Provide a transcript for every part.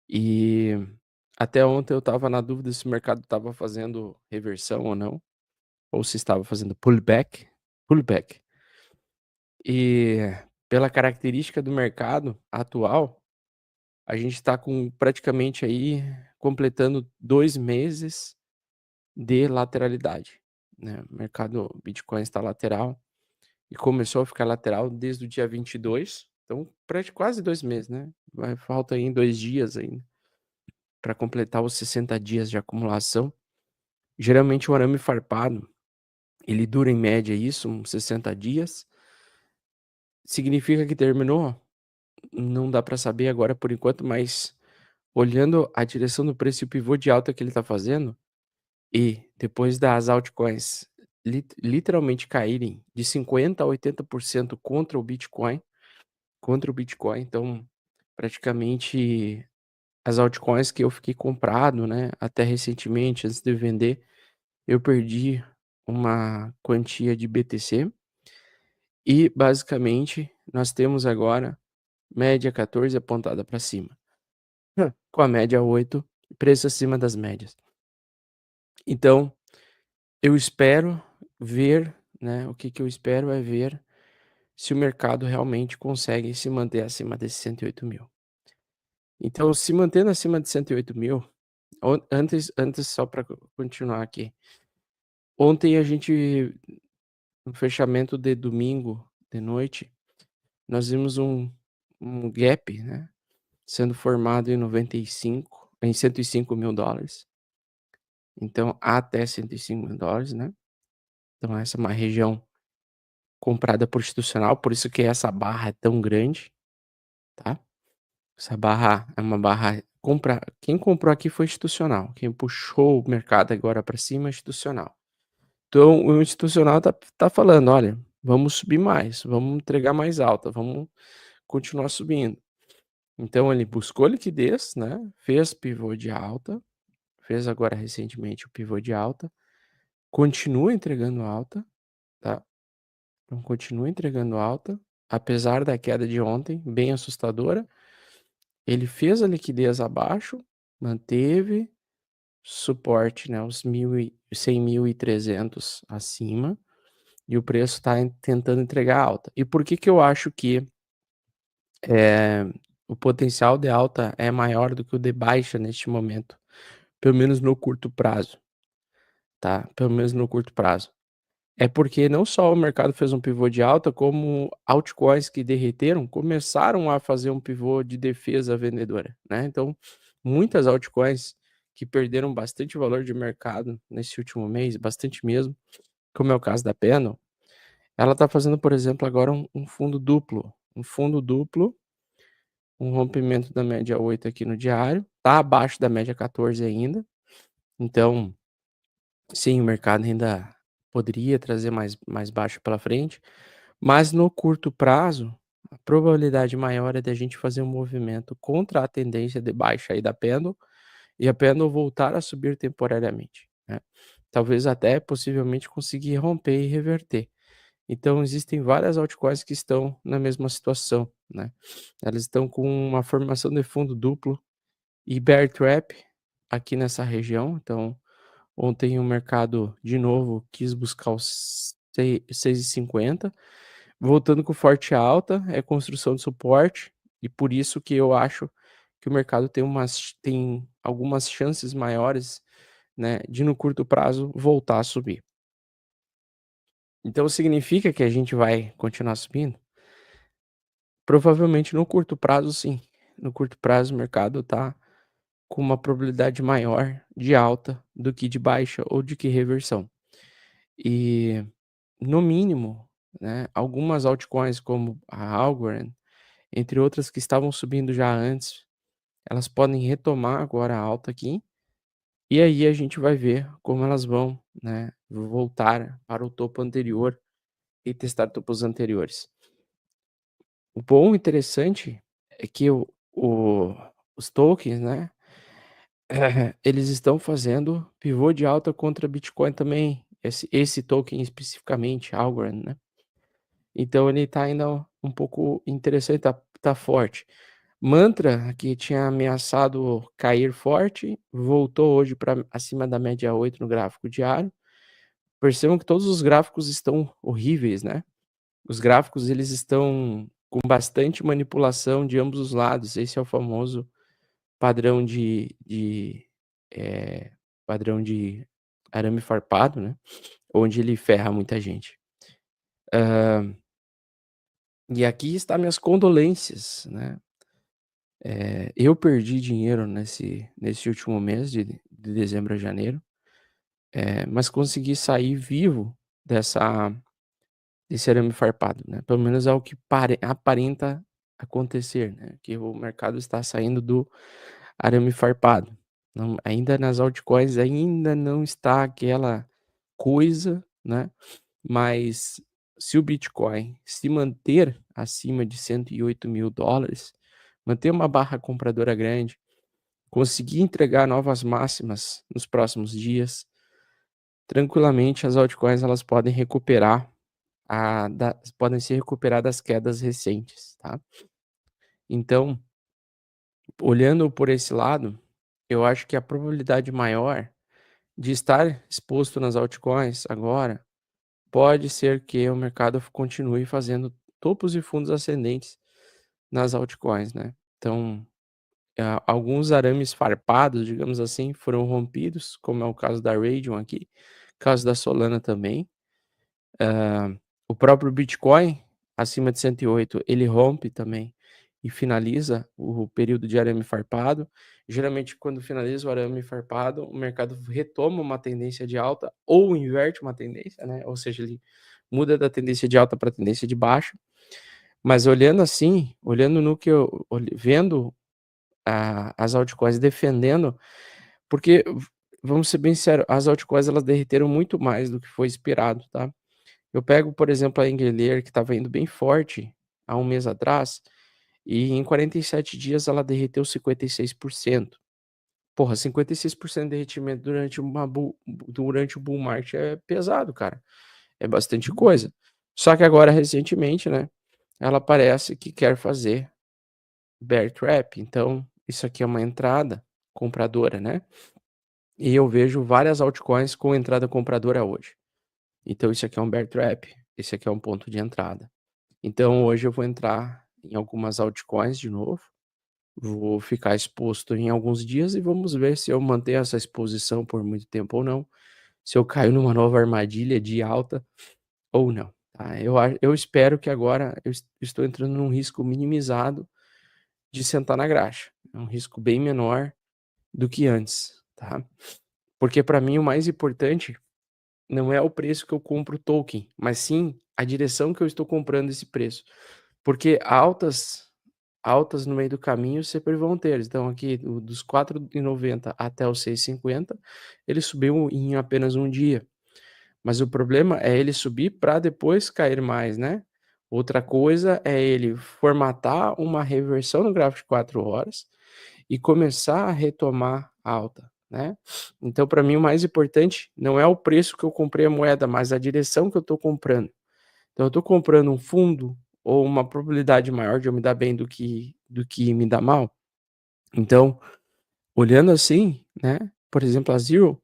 E até ontem eu estava na dúvida se o mercado estava fazendo reversão ou não, ou se estava fazendo pullback. E pela característica do mercado atual, a gente está com praticamente aí completando 2 meses de lateralidade, né. O mercado Bitcoin está lateral e começou a ficar lateral desde o dia 22, então quase 2 meses, né. Falta aí 2 dias ainda para completar os 60 dias de acumulação. Geralmente o arame farpado, ele dura em média isso, uns 60 dias. Significa que terminou? Não dá para saber agora por enquanto, mas olhando a direção do preço e o pivô de alta que ele está fazendo, e depois das altcoins literalmente caírem de 50 a 80% contra o Bitcoin, então praticamente as altcoins que eu fiquei comprado, né, até recentemente antes de vender, eu perdi uma quantia de BTC e basicamente nós temos agora média 14 apontada para cima, com a média 8, preço acima das médias. Então, eu espero ver, né, o que eu espero é ver se o mercado realmente consegue se manter acima desses 108.000. Então, se mantendo acima de 108.000, antes só para continuar aqui, ontem a gente, no fechamento de domingo de noite, nós vimos um gap, né, sendo formado em $105.000, então até $105.000, né. Então essa é uma região comprada por institucional, por isso que essa barra é tão grande, tá. Essa barra é uma barra quem comprou aqui foi institucional, quem puxou o mercado agora para cima é institucional. Então o institucional tá falando: "Olha, vamos subir mais, vamos entregar mais alta, vamos continuar subindo". Então ele buscou liquidez, né, fez pivô de alta, fez agora recentemente o pivô de alta, continua entregando alta, tá. Então continua entregando alta, apesar da queda de ontem, bem assustadora. Ele fez a liquidez abaixo, manteve suporte, né, os 100.300 acima, e o preço está tentando entregar alta. E por que que eu acho que, eh, o potencial de alta é maior do que o de baixa neste momento? Pelo menos no curto prazo, tá, pelo menos no curto prazo. É porque não só o mercado fez um pivô de alta, como altcoins que derreteram começaram a fazer um pivô de defesa vendedora, né. Então, muitas altcoins que perderam bastante valor de mercado nesse último mês, bastante mesmo, como é o caso da Pennant, ela está fazendo, por exemplo, agora um fundo duplo, um rompimento da média 8 aqui no diário, tá abaixo da média 14 ainda, então, sim, o mercado ainda poderia trazer mais baixo pela frente, mas no curto prazo, a probabilidade maior é da gente fazer um movimento contra a tendência de baixa aí da Pendle, e a Pendle voltar a subir temporariamente, né. Talvez até possivelmente conseguir romper e reverter. Então existem várias altcoins que estão na mesma situação, né. Elas estão com uma formação de fundo duplo e bear trap aqui nessa região, então ontem o mercado de novo quis buscar os 6,50, voltando com forte alta, é construção de suporte, e por isso que eu acho que o mercado tem algumas chances maiores, né, de no curto prazo voltar a subir. Então significa que a gente vai continuar subindo? Provavelmente no curto prazo sim, no curto prazo o mercado está com uma probabilidade maior de alta do que de baixa ou de que reversão. E no mínimo, né, algumas altcoins como a Algorand, entre outras que estavam subindo já antes, elas podem retomar agora a alta aqui, e aí a gente vai ver como elas vão, né, voltar para o topo anterior e testar topos anteriores. O bom e interessante é que os tokens, né, eles estão fazendo pivô de alta contra Bitcoin também, esse token especificamente, Algorand, né. Então ele tá ainda um pouco interessante, tá forte. Mantra, que tinha ameaçado cair forte, voltou hoje para acima da média 8 no gráfico diário. Percebam que todos os gráficos estão horríveis, né. Os gráficos eles estão com bastante manipulação de ambos os lados, esse é o famoso padrão eh, padrão de arame farpado, né, onde ele ferra muita gente. E aqui está minhas condolências, né. Eu perdi dinheiro nesse último mês de dezembro a janeiro, mas consegui sair vivo dessa desse arame farpado, né, pelo menos é o que aparenta acontecer, né, que o mercado está saindo do arame farpado. Não, ainda nas altcoins ainda não está aquela coisa, né, mas se o Bitcoin se manter acima de $108.000, manter uma barra compradora grande, conseguir entregar novas máximas nos próximos dias, tranquilamente as altcoins elas podem recuperar podem se recuperar das quedas recentes, tá. Então, olhando por esse lado, eu acho que a probabilidade maior de estar exposto nas altcoins agora, pode ser que o mercado continue fazendo topos e fundos ascendentes nas altcoins, né. Então, alguns arames farpados, digamos assim, foram rompidos, como é o caso da Raydium aqui, caso da Solana também. O próprio Bitcoin, acima de 108, ele rompe também e finaliza o período de arame farpado. Geralmente, quando finaliza o arame farpado, o mercado retoma uma tendência de alta ou inverte uma tendência, né, ou seja, ele muda da tendência de alta para a tendência de baixa. Mas olhando assim, olhando no que eu vendo as altcoins defendendo, porque vamos ser bem sinceros, as altcoins elas derreteram muito mais do que foi esperado, tá. Eu pego, por exemplo, a Engler, que estava indo bem forte há um mês atrás, e em 47 dias ela derreteu 56%. Porra, 56% de derretimento durante o bull market é pesado, cara, é bastante coisa. Só que agora recentemente, né, ela parece que quer fazer bear trap, então isso aqui é uma entrada compradora, né, e eu vejo várias altcoins com entrada compradora hoje. Então isso aqui é um bear trap, esse aqui é um ponto de entrada. Então hoje eu vou entrar em algumas altcoins de novo, vou ficar exposto em alguns dias e vamos ver se eu mantenho essa exposição por muito tempo ou não, se eu caio numa nova armadilha de alta ou não, tá. Eu espero que agora eu estou entrando num risco minimizado de sentar na graxa, é um risco bem menor do que antes, tá. Porque para mim o mais importante não é o preço que eu compro o token, mas sim a direção que eu estou comprando esse preço. Porque altas no meio do caminho sempre vão ter. Então aqui dos 4,90 até os 6,50, ele subiu em apenas um dia. Mas o problema é ele subir para depois cair mais, né. Outra coisa é ele formatar uma reversão no gráfico de 4 horas e começar a retomar alta, né. Então para mim o mais importante não é o preço que eu comprei a moeda, mas a direção que eu estou comprando. Então eu estou comprando um fundo ou uma probabilidade maior de eu me dar bem do que me dar mal. Então, olhando assim, né, por exemplo, a Zero,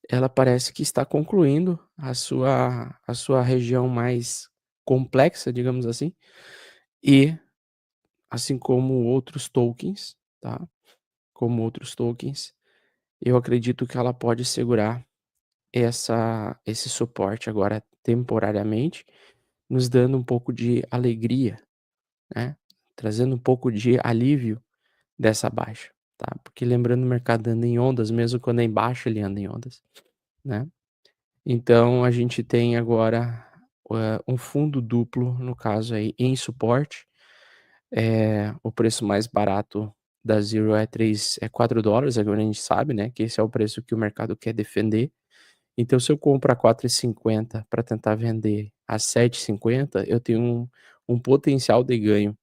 ela parece que está concluindo a sua região mais complexa, digamos assim, e assim como outros tokens, tá, como outros tokens, eu acredito que ela pode segurar esse suporte agora temporariamente, nos dando um pouco de alegria, né, trazendo um pouco de alívio dessa baixa, tá, porque lembrando o mercado anda em ondas, mesmo quando é em baixa ele anda em ondas, né. Então a gente tem agora, um fundo duplo, no caso aí, em suporte, o preço mais barato da Zero é $4, agora a gente sabe, né, que esse é o preço que o mercado quer defender. Então se eu compro a 4,50 para tentar vender a 7,50, eu tenho um potencial de ganho,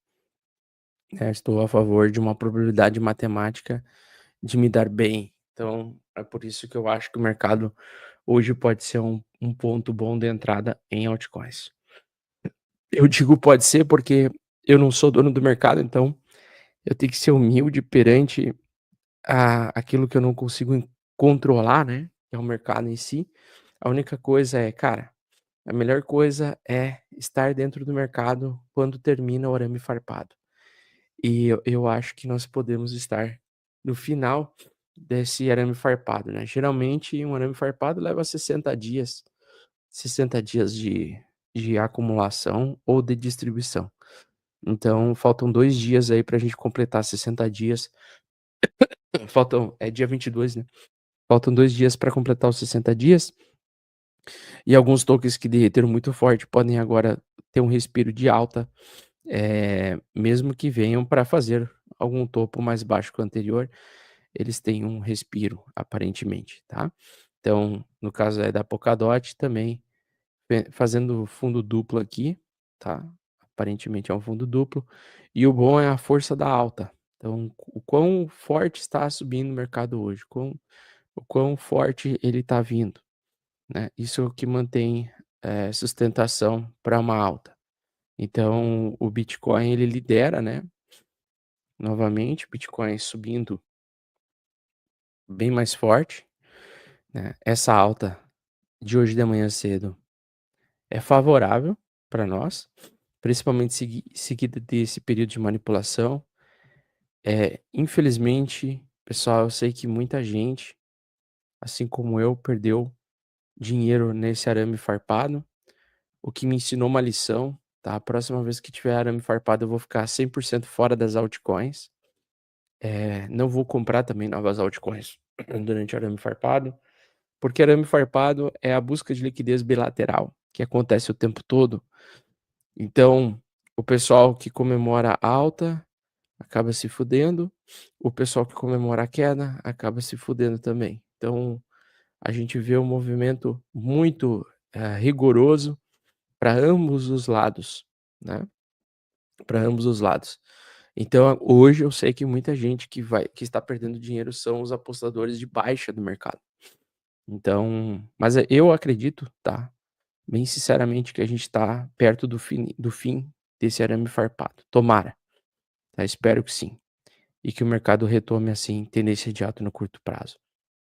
né, estou a favor de uma probabilidade matemática de me dar bem. Então é por isso que eu acho que o mercado hoje pode ser um ponto bom de entrada em altcoins. Eu digo pode ser, porque eu não sou dono do mercado, então eu tenho que ser humilde perante a aquilo que eu não consigo controlar, né, que é o mercado em si. A única coisa é, cara, a melhor coisa é estar dentro do mercado quando termina o arame farpado. E eu acho que nós podemos estar no final desse arame farpado, né. Geralmente um arame farpado leva 60 dias, 60 dias de acumulação ou de distribuição. Então faltam 2 dias aí pra gente completar 60 dias. Dia 22, né. Faltam 2 dias para completar os 60 dias, e alguns tokens que derreteram muito forte podem agora ter um respiro de alta, mesmo que venham para fazer algum topo mais baixo que o anterior, eles têm um respiro aparentemente, tá. Então, no caso aí da Polkadot também, fazendo fundo duplo aqui, tá, aparentemente é um fundo duplo, e o bom é a força da alta. Então, o quão forte está subindo o mercado hoje, o quão forte ele está vindo, né, isso é o que mantém, sustentação para uma alta. Então o Bitcoin ele lidera, né, novamente, o Bitcoin subindo bem mais forte, né, essa alta de hoje de manhã cedo é favorável para nós, principalmente seguida desse período de manipulação. Infelizmente, pessoal, eu sei que muita gente, assim como eu, perdeu dinheiro nesse arame farpado. O que me ensinou uma lição, tá? A próxima vez que tiver arame farpado, eu vou ficar 100% fora das altcoins. Não vou comprar também novas altcoins durante o arame farpado, porque arame farpado é a busca de liquidez bilateral, que acontece o tempo todo. Então, o pessoal que comemora a alta acaba se fudendo, o pessoal que comemora a queda acaba se fudendo também. Então, a gente vê um movimento muito rigoroso para ambos os lados, né? Para ambos os lados. Então, hoje eu sei que muita gente que está perdendo dinheiro são os apostadores de baixa do mercado. Então, mas eu acredito, tá, bem sinceramente que a gente está perto do fim desse arame farpado. Tomara, tá, espero que sim. E que o mercado retome, assim, tendência de alta no curto prazo.